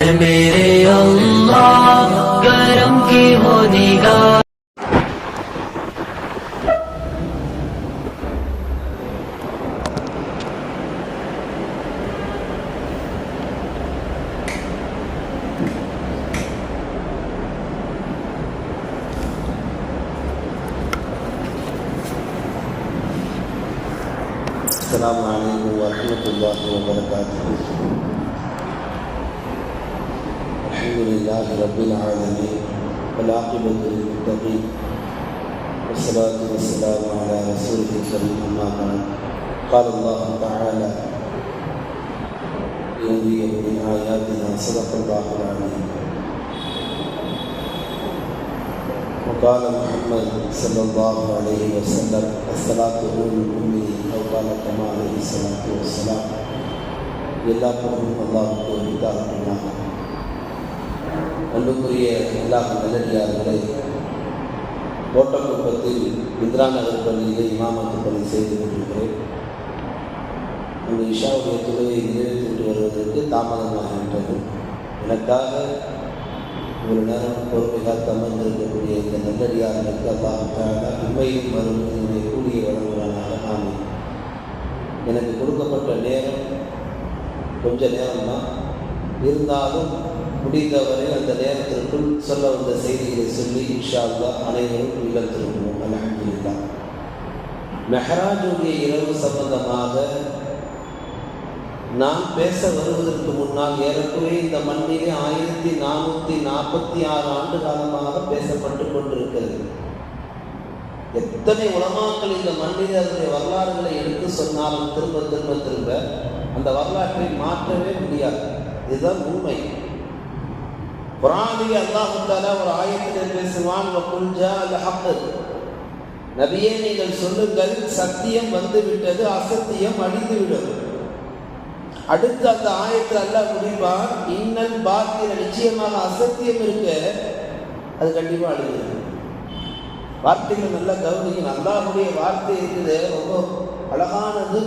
मेरे अल्लाह करम की हो निगाह। अस्सलामु अलैकुम वरहमतुल्लाहि वबरकातुहू। अल्हम्दुलिल्लाहि रब्बिल आलमीन वल आक़िबतु लिल मुत्तक़ीन वस्सलातु वस्सलामु अला रसूलिहिल करीम अम्मा बअद। क़ाल अल्लाहु तआला युरीयहु मिन आयातिना सदक़ल्लाहुल अज़ीम। وقال محمد صلى الله عليه وسلم الصلاة نور المؤمنين أو قال كما عليه الصلاة والسلام. எல்லா புகழும் அல்லாஹ்வுக்கு உரித்தாகட்டும். அன்புக்குரிய அல்லாஹ் நல்லடியார்களே, கோட்டக்குப்பத்தில் இந்திரா நகர் பள்ளியிலே இமாமத்து பணி செய்து கொண்டிருக்கிறேன். அந்த இஷாவுடைய தொழுவை நிறைவேற்றி வருவதற்கு தாமதமாகின்றது. எனக்காக ஒரு நேரம் பொறுமையாக அமர்ந்திருக்கக்கூடிய இந்த நல்லடியார்களுக்கு அல்லாஹ் உண்மையும் மறுமையினுடைய கூடிய வழங்குவானாக. ஆமீன். எனக்கு கொடுக்கப்பட்ட நேரம் கொஞ்ச நேரம் தான் இருந்தாலும் முடிந்தவரை அந்த நேரத்திற்குள் சொல்ல வந்த செய்திகளை சொல்லி இன்ஷா அல்லாஹ் அனைவரும் இல்லத்திருக்கிறோம். அல்ஹம்துலில்லாஹ். மெஹராஜுடைய இரவு சம்பந்தமாக நான் பேச வருவதற்கு முன்னால் ஏறக்குறைய இந்த மண்ணிலே 1446 ஆண்டு காலமாக பேசப்பட்டு கொண்டிருக்கிறது. எத்தனை உலமாக்கள் இந்த மண்ணிலே அதனுடைய வரலாறுகளை எடுத்து சொன்னாலும் திரும்ப திரும்ப திரும்ப அந்த வரலாற்றை மாற்றவே முடியாது. இதுதான் உண்மை. குர்ஆனிலே அல்லாஹ் தஆலா ஒரு ஆயத்திலே பேசுவான், வகுல் ஜாஅல் ஹக், நபியே நீங்கள் சொல்லுங்கள் சத்தியம் வந்துவிட்டது, அசத்தியம் அழிந்துவிடும். அடுத்து அந்த ஆயத்தில் அல்லாஹ் முடிப்பான், இன்னல் பாத்தில, நிச்சயமாக அசத்தியம் இருக்க அது கண்டிப்பா அழிகிறது. வார்த்தைகள் நல்லா கவனிக்கணும். அல்லாஹ்வுடைய வார்த்தை இருக்குது, ரொம்ப அழகானது,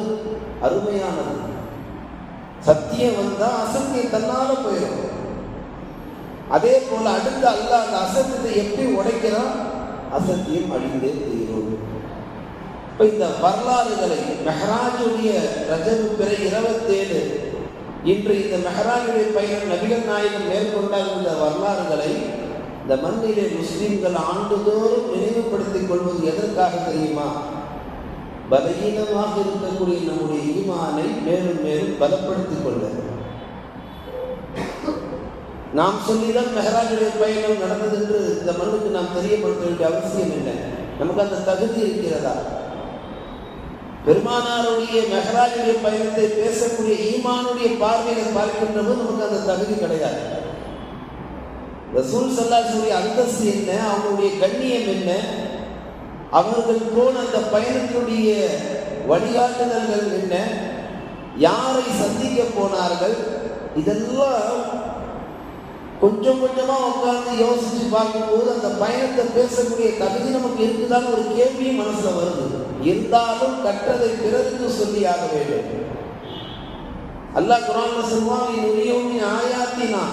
அருமையானது. சத்தியம் வந்தா அசத்தியம் தன்னால போயிடும். அதே போல அடுத்து அல்லாஹ் அந்த அசத்தியத்தை எப்படி உடைக்கிறான், அசத்தியம் அழிந்தே தீரும். இப்போ இந்த வரலாறுகளை மெஹராஜுடைய ரஜபு பிறை 27 இன்று இந்த மெஹராஜுடைய பயணம் நபிகள் நாயகம் மேற்கொண்டார். இந்த வரலாறுகளை இந்த மண்ணிலே முஸ்லிம்கள் ஆண்டுதோறும் நினைவுபடுத்திக் கொள்வது எதற்காக தெரியுமா? பலகீனமாக இருக்கக்கூடிய நம்முடைய ஈமானை மேலும் மேலும் பலப்படுத்திக் கொள்ள. நாம் சொல்லிதான் மெஹராஜுடைய பயணம் நடந்தது என்று இந்த மண்ணுக்கு நாம் தெரியப்படுத்த வேண்டிய அவசியம் இல்லை. நமக்கு அந்த தகுதி இருக்கிறதா? பெருமானாருடைய மெஹராஜுடைய பயணத்தை பேசக்கூடிய ஈமானுடைய பார்வையை பார்க்கின்ற போது நமக்கு அந்த தகுதி கிடையாது. ரசூல் ஸல்லல்லாஹு அலைஹி வஸல்லம் அந்தஸ்து என்ன, அவங்களுடைய கண்ணியம் என்ன, அவர்கள் போன அந்த பயணத்துடைய வழிகாட்டுதல்கள் என்ன, யாரை சந்திக்க போனார்கள், இதெல்லாம் கொஞ்சம் கொஞ்சமா உட்கார்ந்து யோசிச்சு பார்க்கும்போது அந்த பயணத்தை பேசக்கூடிய தகுதி நமக்கு இருக்குதான் ஒரு கேள்வியும் மனசுல வருது. இருந்தாலும் கற்றதை பிறருக்கு சொல்லியாக வேண்டும். அல்லாஹ் குர்ஆன்ல சொல்வான், இன்றைய ஆயாத்தினா,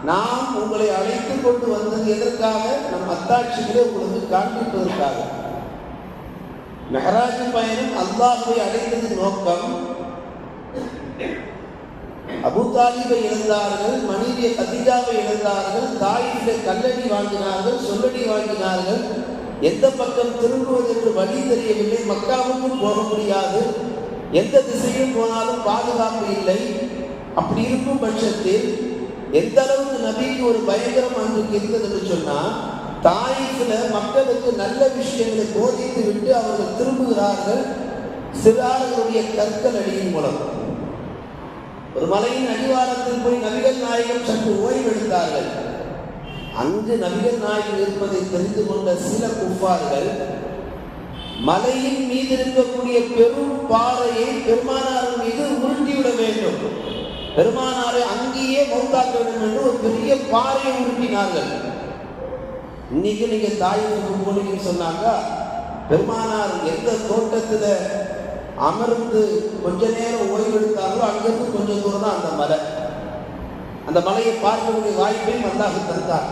நாம் உங்களை அழைத்து கொண்டு வந்தது எதற்காக? நம் அத்தாட்சிகளை உங்களுக்கு காண்பிப்பதற்காக. மெஹராஜ் பயணம் அல்லாஹ்வை அடைந்தது நோக்கம். அபூ தாலிபை இழந்தார்கள், மனைவியை கதீஜாவை இழந்தார்கள், தாயிலே கல்லடி வாங்கினார்கள், சொல்லடி வாங்கினார்கள். எந்த பக்கம் திரும்புவது என்று வழி தெரியவில்லை. மக்காவுக்கும் போக முடியாது, எந்த திசையும் போனாலும் பாதுகாப்பு இல்லை. அப்படி இருக்கும் பட்சத்தில் எந்த அளவுக்கு நபிக்கு ஒரு பயங்கரம் அன்றைக்கு இருந்தது என்று சொன்னால், தாயிஃபில் மக்களுக்கு நல்ல விஷயங்களை போதித்து விட்டு அவர்கள் திரும்புகிறார்கள் சிறார்களுடைய கற்கள் அடியின் மூலம். ஒரு மலையின் அடிவாரத்தில் போய் நபிகள் நாயகம் சற்று ஓய்வெடுத்தார்கள். அங்கு நபிகள் நாயகம் இருப்பதை தெரிந்து கொண்ட சில குஃபார்கள் மலையின் மீது இருக்கக்கூடிய பெரும் பாறையை பெருமானார் மீது உருட்டிவிட வேண்டும், பெருமானாரை அங்கேயே மௌத்தாக்க வேண்டும் என்று ஒரு பெரிய பாறையை உருட்டினார்கள். இன்னைக்கு நீங்க தாயிற்கு போனீங்கன்னு சொன்னாங்க, பெருமானார் எந்த தோட்டத்துல அமர்ந்து கொஞ்ச நேரம் ஓய்வெடுத்தாங்களோ அங்கிருந்து கொஞ்சம் தூரம் தான் அந்த மலை. அந்த மலையை பார்க்கக்கூடிய வாய்ப்பையும் அல்லாஹ் தந்தார்.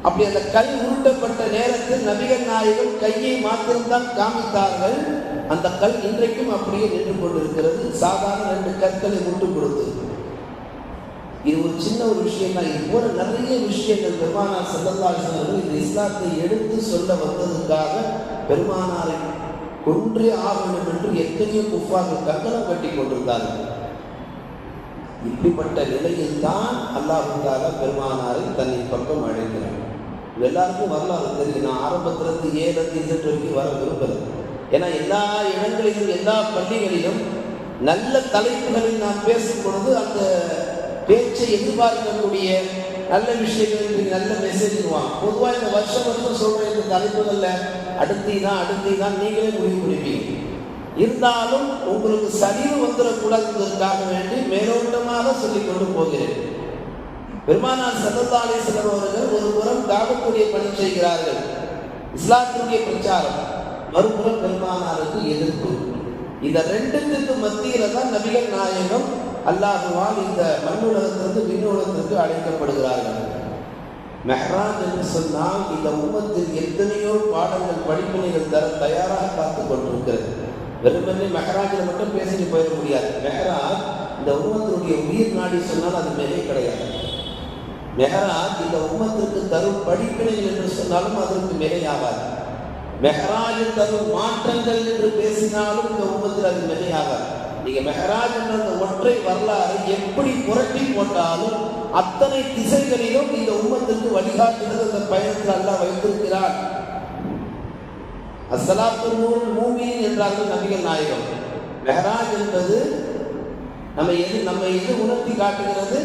அப்படி அந்த கல் உருட்டப்பட்ட நேரத்தில் நபிகள் நாயகம் கையை மாத்திரம்தான் காமித்தார்கள். அந்த கல் இன்றைக்கும் அப்படியே நின்று கொண்டிருக்கிறது. சாதாரண 2 கற்களை முட்டு கொடுத்து. இது ஒரு சின்ன ஒரு விஷயம் தான். இது போல நிறைய விஷயங்கள் பெருமானார் ஸல்லல்லாஹு அலைஹி வஸல்லம் இந்த இஸ்லாத்தை எடுத்து சொல்ல வந்ததற்காக பெருமானாரை கொன்றே ஆக வேண்டும் என்று எத்தனையோ குஃபார்கள் கங்கணம் கட்டி கொண்டிருந்தார்கள். இப்படிப்பட்ட நிலையில் தான் அல்லாஹ் தஆலா பெருமானாரை தன்னின் பக்கம் அழைக்கிறார். எல்லாருக்கும் வரலாறு தெரியும். நான் ஆரம்பத்திலிருந்து ஏழு வரைக்கும் வர விரும்புகிறேன். ஏன்னா எல்லா இடங்களிலும் எல்லா பள்ளிகளிலும் நல்ல தலைப்புகளில் நான் பேசும் பொழுது அந்த பேச்சை எதிர்பார்க்கக்கூடிய நல்ல விஷயங்கள் நல்ல மெசேஜ் வாங்க. பொதுவாக இந்த வருஷம் சொல்ற இந்த தலைப்புகளில் அடுத்தீதான் நீங்களே முடிவு முடிப்பீங்க. இருந்தாலும் உங்களுக்கு சரிவு வந்துடக்கூடாதுன்றதுக்காக வேண்டி மேலோட்டமாக சொல்லிக் கொண்டு போகிறேன். பெருமானார் ஸல்லல்லாஹு அலைஹி வஸல்லம் அவர்கள் ஒரு புறம் தாவத்துடைய பணி செய்கிறார்கள், இஸ்லாத்தினுடைய பிரச்சாரம், மறுபுறம் பெருமானாருக்கு எதிர்ப்பு. இந்த 2த்துக்கு மத்தியில தான் நபிகள் நாயகம் அல்லாஹ்வால் இந்த மண்ணுலகத்திலிருந்து விண்ணுலகத்திற்கு அழைக்கப்படுகிறார்கள். மெஹ்ராஜ் என்று சொன்னால் இந்த உம்மத்தில் எத்தனையோ பாடங்கள் படிப்பினைகள் தர தயாராக காத்து கொண்டிருக்கிறது. வெறுமனே மெஹராஜில் மட்டும் பேசிட்டு போயிட முடியாது. மெஹராஜ் இந்த உம்மத்தினுடைய உயிர் நாடி சொன்னால் அது மிகை கிடையாது. மெஹராஜ் இந்த உம்மத்திற்கு தரும் படிப்பினைகள் என்று சொன்னாலும் அதற்கு மிகையாகாது. மெஹராஜில் தரும் மாற்றங்கள் என்று பேசினாலும் இந்த உம்மத்தில் அது மிகையாகாது. நீங்க மெஹராஜ் என்ற அந்த ஒற்றை வரலாறு எப்படி புரட்டி போட்டாலும் அத்தனை திசைகளிலும் இந்த உம்மத்திற்கு வழிகாட்டுகிறது. அந்த பயணத்தில் அல்லாஹ் வைத்திருக்கிறார். அஸ்ஸலாத்து நூருல் மூமின் என்றார்கள் நபிகள் நாயகம். மெஹராஜ் என்பது நம்மை எது உணர்த்தி காட்டுகிறது?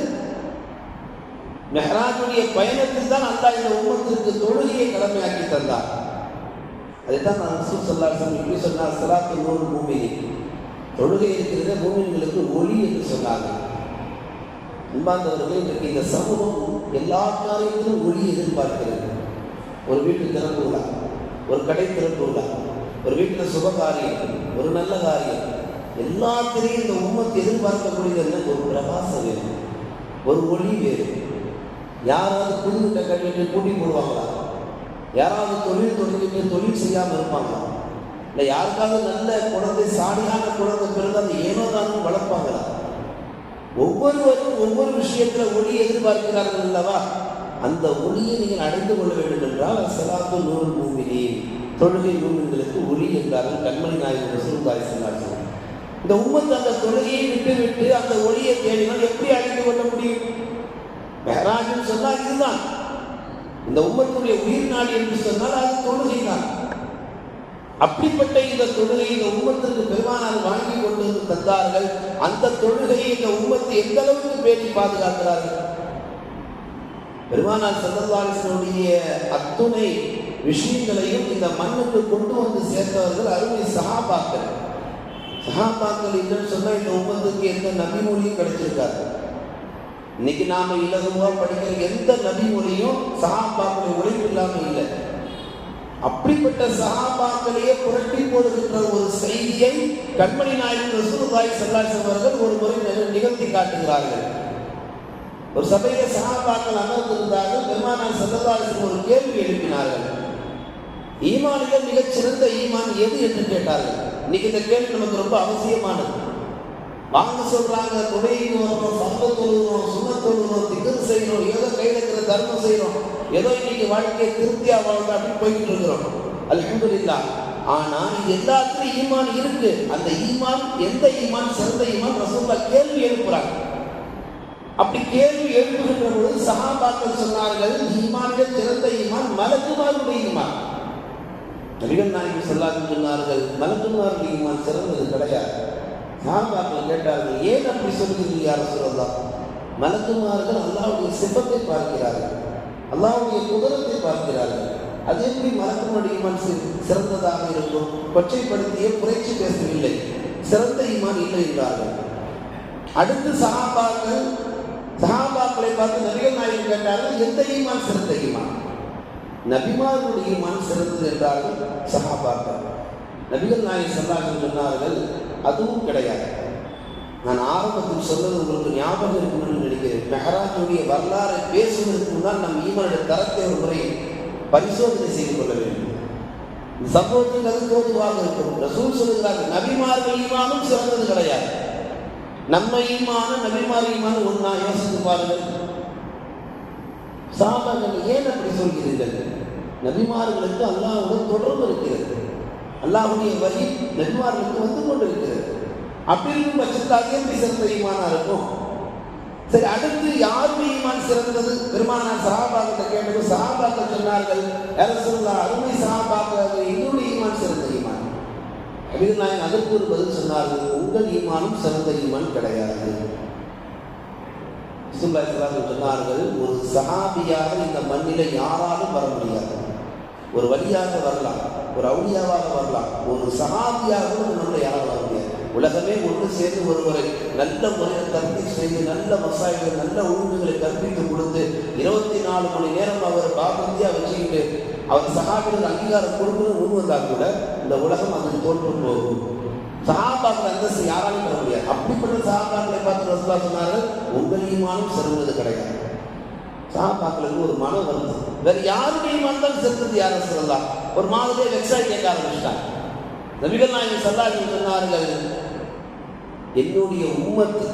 மெஹராஜுடைய பயணத்தில் தான் அல்லாஹ் இந்த உம்மத்திற்கு தொழுகையை கடமையாக்கி தந்தார். அதைத்தான் நான் ரசூல் ஸல்லல்லாஹு அலைஹி வஸல்லம் இப்படி சொன்னார், அஸ்ஸலாத்து நூருல் மூமின், தொழுகை இருக்கிறது மூமின்களுக்கு ஒளி என்று சொன்னாங்க. அன்பார்ந்தவர்கள், இன்றைக்கு இந்த சமூகம் எல்லா காரியத்திலும் ஒளி எதிர்பார்க்கிறது. ஒரு வீட்டு திறப்பு விழா, ஒரு கடை திறப்பு விழா, ஒரு வீட்டில் சுபகாரியம், ஒரு நல்ல காரியம், எல்லாத்திலையும் இந்த உம்மத்து எதிர்பார்க்கக்கூடியது ஒரு பிரகாசம் வேணும், ஒரு ஒளி வேணும். யாராவது புது வீட்டை கட்டிட்டு கூட்டி போடுவாங்களா? யாராவது தொழில் தொடங்கிட்டு தொழில் செய்யாமல் இருப்பாங்களா? இல்லை யாருக்காவது நல்ல குழந்தை, சாடியான குழந்தை பிறகு அதை ஏனோ தானும் வளர்ப்பாங்களா? ஒவ்வொருவரும் ஒவ்வொரு விஷயத்தில் ஒளி எதிர்பார்க்கிறார்கள் அல்லவா? அந்த ஒளியை நீங்கள் அடைந்து கொள்ள வேண்டும் என்றால் அஸ்ஸலாத்து நூருல் மூமினீன், தொழுகை மூமின்களுக்கு ஒளி என்றார்கள் கண்மணி நாயகம் ரசூலுல்லாஹி ஸல்லல்லாஹு அலைஹி வஸல்லம். இந்த உம்மத்து அந்த தொழுகையை விட்டு அந்த ஒளியை தேடினால் எப்படி அடைந்து கொள்ள முடியும்? மெஹராஜ்னு சொன்னால் இதுதான். இந்த உம்மத்துடைய உயிர் நாடி என்று சொன்னால் அது தொழுகை தான். அப்படிப்பட்ட இந்த தொழுகை இந்த உம்மத்திற்கு பெருமானார் வாங்கி கொண்டு வந்து தந்தார்கள். அந்த தொழுகையை இந்த உம்மத்தை எந்த அளவுக்கு பேணி பாதுகாக்கிறார்கள்? பெருமானார் ஸல்லல்லாஹு அலைஹி வஸல்லம் அத்துணை விஷயங்களையும் இந்த மண்ணுக்கு கொண்டு வந்து சேர்த்தவர்கள் அருமை சஹாபாக்கள். சஹாபாக்கள் இல்லைன்னு சொன்னால் இந்த உம்மத்துக்கு எந்த நபி மொழியும் கிடைச்சிருக்காது. இன்னைக்கு நாம இலகுவா படிக்கிற எந்த நபி மொழியும் சஹாபாக்களுடைய உழைப்பு இல்லாமல் இல்லை. அப்படிப்பட்ட சஹாபாக்களையே புரட்டி போடுகின்ற ஒரு செய்தியை கண்மணி நாயகம் ரசூலுல்லாஹி ஸல்லல்லாஹு அலைஹி வஸல்லம் அவர்கள் ஒரு முறை நிகழ்த்தி காட்டுகிறார்கள். ஒரு சபையில சஹாபாக்கள் அமர்ந்திருந்தார்கள். பெருமானார் ஸல்லல்லாஹு அலைஹி வஸல்லம் ஒரு கேள்வி எழுப்பினார்கள். ஈமானில் மிகச் சிறந்த ஈமான் எது என்று கேட்டார்கள். இன்னைக்கு இந்த கேள்வி நமக்கு ரொம்ப அவசியமானது. வாங்க சொல்றாங்க, தொழுகைக்கு வரணும், சம்பத் தொழுகிறோம், சுன்னத் தொழுகிறோம், திக்ர் செய்யணும், ஏதோ கையில் இருக்கிற தர்மம் செய்யறோம், ஏதோ இன்னைக்கு வாழ்க்கையை திருப்தியா வாழ்ந்து அப்படின்னு போய்கிட்டு இருக்கிறோம். அல்ஹம்துலில்லாஹ். ஆனா இது எல்லாத்துலயும் ஈமான் இருக்கு. அந்த ஈமான் எந்த ஈமான் சிறந்த ஈமான்? ரசூலுல்லாஹ் கேள்வி எழுப்புறாங்க. அப்படி கேள்வி எழுப்புகின்ற பொழுது சஹாபாக்கள் சொன்னார்கள், ஈமானில் சிறந்த ஈமான் மலக்குமாருடைய ஈமான். நபிகள் நாயகம் ஸல்லல்லாஹு அலைஹி வஸல்லம் சொன்னார்கள், மலக்குமாருடைய ஈமான் சிறந்தது கிடையாது. சஹாபாக்கள் கேட்டார்கள், ஏன் அப்படி சொல்லுகிறீர்கள் யா ரசூலல்லாஹ்? மலக்குமார்கள் அல்லாஹ்வுடைய சிபத்தை பார்க்கிறார்கள், அல்லாஹ்வுடைய குதிரத்தை பார்க்கிறார்கள். அது எப்படி மலக்குமாருடைய ஈமான் சிறந்ததாக இருக்கும்? கொச்சைப்படுத்திய புரைச்சி பேசவில்லை, சிறந்த ஈமான் இல்லை என்றார்கள். அடுத்து சஹாபாக்களை பார்த்து நபிகள் நாயகம் கேட்டார்கள், எந்த ஈமான் சிறந்த ஈமான்? நபிமார்களுடைய ஈமான் சிறந்தது என்றார்கள் சஹாபாக்கள். நபிகள் நாயகம் ஸல்லல்லாஹு அலைஹி வஸல்லம் சொன்னார்கள், அதுவும் கிடையாது. நான் ஆரம்பத்தில் சொன்னது உங்களுக்கு ஞாபகம் இருக்கணும்னு நினைக்கிறேன். மெஹராஜுடைய வரலாறை பேசுவதற்கு முன்னால் நம் ஈமானுடைய தரத்தை ஒரு முறை பரிசோதனை செய்து கொள்ள வேண்டும். சம்பவத்துக்கு அது தோதுவாக இருக்கும். ரசூல் சொல்லுகிறார்கள், நபிமார்கள் ஈமானும் சிறந்தது கிடையாது. நம்ம ஈமானும் நபிமார் ஈமானும் ஒன்னா? யோசித்து பாருங்கள். சஹாபாக்கள் ஏன் அப்படி சொல்கிறீர்கள்? நபிமார்களுக்கு அல்லாஹ்வுடன் தொடர்பு இருக்கிறது. அல்லாஹ்வுடைய வஹி நபிமார்களுக்கு வந்து கொண்டிருக்கிறது. அப்படி இருக்கும் பட்சத்தில் அது எப்படி சிறந்த ஈமானா இருக்கும்? சரி, அடுத்து யாருடைய ஈமான் சிறந்தது? பெருமானார் சஹாபாக்களை கேட்டது. சஹாபாக்கள் சொன்னார்கள், யா ரசூலல்லாஹ், அருமை சஹாபாக்கள், எங்களுடைய ஈமான் சிறந்த ஈமான். நபிகள் நாயகம் அதற்கு ஒரு பதில் சொன்னார்கள், உங்கள் ஈமானும் சிறந்த ஈமான் கிடையாது. சொன்னார்கள், ஒரு சஹாபியாக இந்த மண்ணில யாராலும் வர முடியாது. ஒரு வழியாக வரலாம், ஒரு அவுலியாவாக வரலாம், ஒரு சஹாபியாக நம்மளை யாரும் வர முடியாது. உலகமே ஒன்று சேர்ந்து ஒருவரை நல்ல முறையில் கற்பி செய்து நல்ல மசாய்கள் நல்ல ஒழுங்குகளை கற்பித்து கொடுத்து 24 மணி நேரம் அவர் பாபந்தியா வச்சுக்கிட்டு அவர் சஹாபிகள் அங்கீகாரம் கொடுக்கணும் முன் வந்தால் கூட இந்த உலகம் அதற்கு தோற்று போகும். சஹாபாக்கள் அந்தஸ்து யாராலும் பெற முடியாது. அப்படிப்பட்ட சஹாபாக்களை பார்த்து ரசூலுல்லாஹ் சொன்னார்கள், உங்கள் ஈமானும் சிறந்தது கிடையாது. சஹாபாக்களுக்கு ஒரு மனம் வருது, வேற யாருடைய ஈமான் தான் சிறந்தது யார் ரசூலுல்லாஹ்? ஒரு மாதிரியே வெக்ஸாய் கேட்க ஆரம்பிச்சிட்டாங்க. நபிகள் நாயகம் ஸல்லல்லாஹு அலைஹி வஸல்லம் சொன்னார்கள், என்னுடைய உம்மத்து,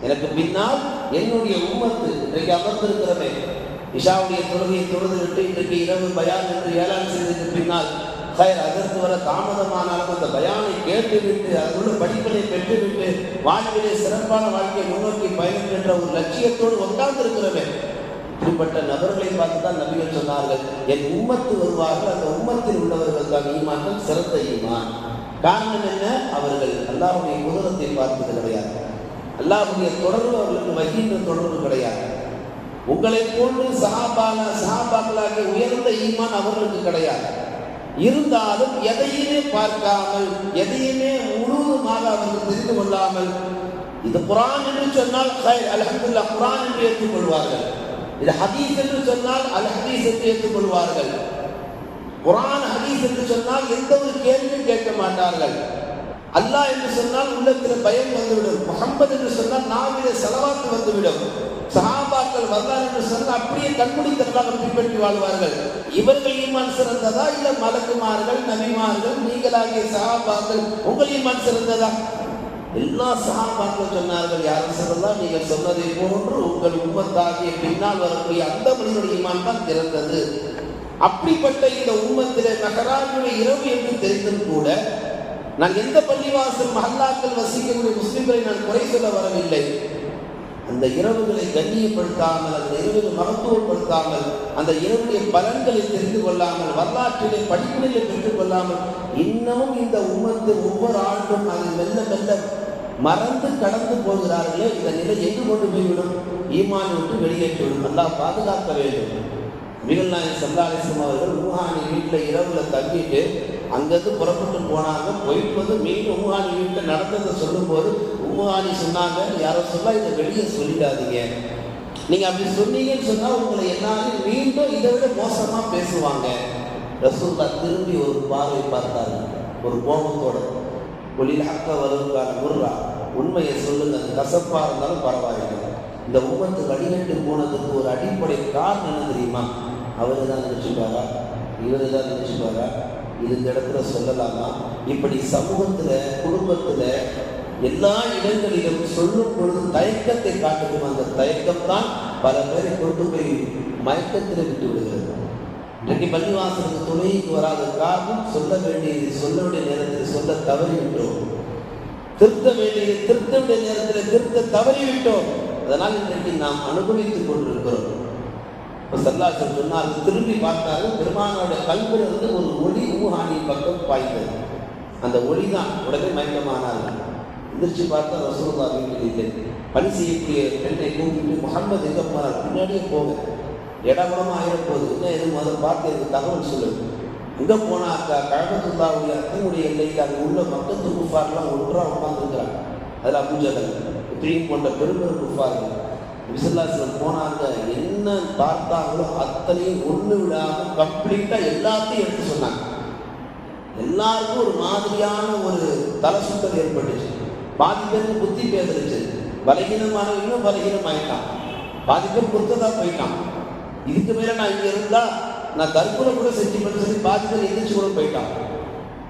எனக்கு பின்னால் என்னுடைய உம்மத்து இன்றைக்கு அமர்ந்திருக்கிறவே இஷாவுடைய தொழுகையை தொழுது விட்டு இன்றைக்கு இரவு பயான் என்று ஏலான் செய்ததுக்கு பின்னால் அதற்கு வர தாமதமானாலும் அந்த பயானை கேட்டுவிட்டு அதோடு படிப்பனை பெற்றுவிட்டு வாழ்விலே சிறப்பான வாழ்க்கையை முன்னோக்கி பயணிக்கின்ற ஒரு லட்சியத்தோடு உட்கார்ந்து இருக்கிறவே இப்படிப்பட்ட நபர்களை பார்த்து தான் நபிகள் சொன்னார்கள், என் உம்மத்து வருவார்கள், அந்த உம்மத்தில் உள்ளவர்கள் தான் ஈமான்கள் சிறந்த ஈமான். காரணம் என்ன? அவர்கள் அல்லாஹ்வுடைய குதிரத்தை பார்த்தது கிடையாது. அல்லாஹ்வுடைய தொடர்பு அவர்களுக்கு வகின்ற தொடர்பு கிடையாது. உங்களை போன்று சஹாபாக்களாகிய உயர்ந்த ஈமான் அவர்களுக்கு கிடையாது. இருந்தாலும் எதையுமே பார்க்காமல் எதையுமே முழுவதுமாக அவர்கள் தெரிந்து கொள்ளாமல், இது குர்ஆன் என்று சொன்னால் அல்ஹம்துலில்லாஹ் குர்ஆன் என்று ஏற்றுக்கொள்வார்கள். இது ஹதீஸ் என்று சொன்னால் அல் ஹதீஸ் என்று ஏற்றுக்கொள்வார்கள். குர்ஆன் ஹதீஸ் என்று சொன்னால் எந்த ஒரு கேள்வியும் கேட்க மாட்டார்கள். அல்லாஹ் என்று சொன்னால் உள்ளத்தில் பயம் வந்துவிடும். முஹம்மது என்று சொன்னால் நாவிலே ஸலவாத் வந்துவிடும். சஹாபாக்கள் வரலாறு என்று சொன்னால் அப்படியே கண்மூடித்தனமாக பின்பற்றி வாழ்வார்கள். இவர்கள் ஈமான் சிறந்ததா இல்ல மலக்குமார்கள் நபிமார்கள் நீங்களாகிய சஹாபாக்கள் உங்கள் ஈமான் சிறந்ததா? எல்லா சஹாபாக்கள் சொன்னார்கள், யார் ரசூலல்லாஹ், நீங்கள் சொன்னதை போன்று உங்கள் உம்மத்தாகிய பின்னால் வரக்கூடிய அந்த மனிதனுடைய ஈமான் தான் சிறந்தது. அப்படிப்பட்ட இந்த உம்மத்திலே மெஹராஜுடைய இரவு என்று தெரிந்தும் கூட நான் எந்த பள்ளிவாசல் மஹல்லாக்கள் வசிக்கக்கூடிய முஸ்லிம்களை நான் குறை சொல்ல வரவில்லை. அந்த இரவுகளை கண்ணியப்படுத்தாமல், அந்த இரவுகளை மகத்துவப்படுத்தாமல், அந்த இரவுடைய பலன்களை தெரிந்து கொள்ளாமல், வரலாற்றிலே படிப்பினையை பெற்றுக் கொள்ளாமல் இன்னமும் இந்த உம்மத்து ஒவ்வொரு ஆண்டும் அதை மெல்ல மெல்ல மறந்து கடந்து போகிறார்களே, இந்த நிலை எங்கு கொண்டு போய்விடும்? ஈமான் விட்டு வெளியேற்றிவிடும். அல்லாஹ் பாதுகாக்க வேண்டும். நபிகள் நாயகம் ஸல்லல்லாஹு அலைஹி வஸல்லம் அவர்கள் உம்முஹானி வீட்டில் இரவுல தங்கிட்டு அங்கிருந்து புறப்பட்டு போனாங்க. போயிட்டு வந்து மீண்டும் உம்முஹானி வீட்டில் நடந்ததை சொல்லும்போது உம்முஹானி சொன்னாங்க, யாரோ சொல்ல இதை வெளியே சொல்லிடாதீங்க, நீங்க அப்படி சொன்னீங்கன்னு சொன்னா உங்களை எல்லாரும் மீண்டும் இதை விட மோசமா பேசுவாங்க. ரசூலுல்லாஹ் திரும்பி ஒரு பார்வை பார்த்தாரு, ஒரு கோபத்தோட, ஒலில் ஹக்க வருவதற்கான முர்ரா, உண்மையை சொல்லுங்க, கசப்பா இருந்தாலும் பரவாயில்லை. இந்த உம்மத்து வழிகட்டு போனதுக்கு ஒரு அடிப்படை காரணம் என்ன தெரியுமா? அவரு தான் நினைச்சுப்பாரா, இவரு தான் நினைச்சுப்பாரா, இது இந்த இடத்துல சொல்லலாமா? இப்படி சமூகத்துல குடும்பத்துல எல்லா இடங்களிலும் சொல்லும் பொழுது தயக்கத்தை காட்டுக்கும். அந்த தயக்கம் தான் பல பேரை கொண்டு போய் மயக்கத்தில் விட்டு விடுகிறது. இன்றைக்கு பள்ளிவாசலுக்கு துணைக்கு வராத காரணம் சொல்ல வேண்டியது சொல்ல வேண்டிய நேரத்தில் சொல்ல தவறிவிட்டோம், திருத்த வேண்டியது திருத்த வேண்டிய நேரத்தில் திருத்த தவறிவிட்டோம். அதனால் இன்றைக்கு நாம் அனுபவித்துக் கொண்டிருக்கிறோம். ஸல்லல்லாஹு சொன்னார், திரும்பி பார்த்தார்கள், பெருமானாருடைய கல்விலிருந்து ஒரு ஒளி உம்முஹானியின் பக்கம் பாய்ந்தது. அந்த ஒளி தான் உடனே மயக்கமானார்கள். எந்திரிச்சு பார்த்தா ரசூலுல்லாஹ் வீட்டில் இல்லை. பணி செய்யக்கூடிய பெண்ணை கூப்பிட்டு, முஹம்மது எங்கே போனார்? பின்னாடியே போக இடகுடமாக ஆயிரப்போகுது, இன்னும் எதுவும் அதை பார்த்து எனக்கு தகவல் சொல்லுது. எங்கே போனாக்கா கஅபத்துல்லாஹுடைய அத்தினுடைய எல்லையில் அங்கே உள்ள மக்கத்து குஃபார்லாம் ஒன்றாக உட்கார்ந்துருக்கிறாங்க. அதில் அபூஜஹல் இப்படியும் போன்ற பெரும்பெரும் குஃபார்கள் விசல்லாஸ்லம் போனாங்க. என்ன பார்த்தாங்களோ அத்தனையும் ஒன்று விடாமல் கம்ப்ளீட்டாக எல்லாத்தையும் எடுத்து சொன்னாங்க. எல்லாருக்கும் ஒரு மாதிரியான ஒரு தலை சுத்தல் ஏற்பட்டுச்சு. பாதி பேருக்கு புத்தி பேதறிச்சு, பலகீனமான இன்னும் பலகீனம் ஆயிட்டான், பாதி பேர் புத்ததா போயிட்டான். இதுக்கு மேல நான் இங்க இருந்தா நான் தற்கொலை கூட செஞ்சுப்பேன்னு சொல்லி பாதி பேர் எதிர்த்து கூட போயிட்டான்.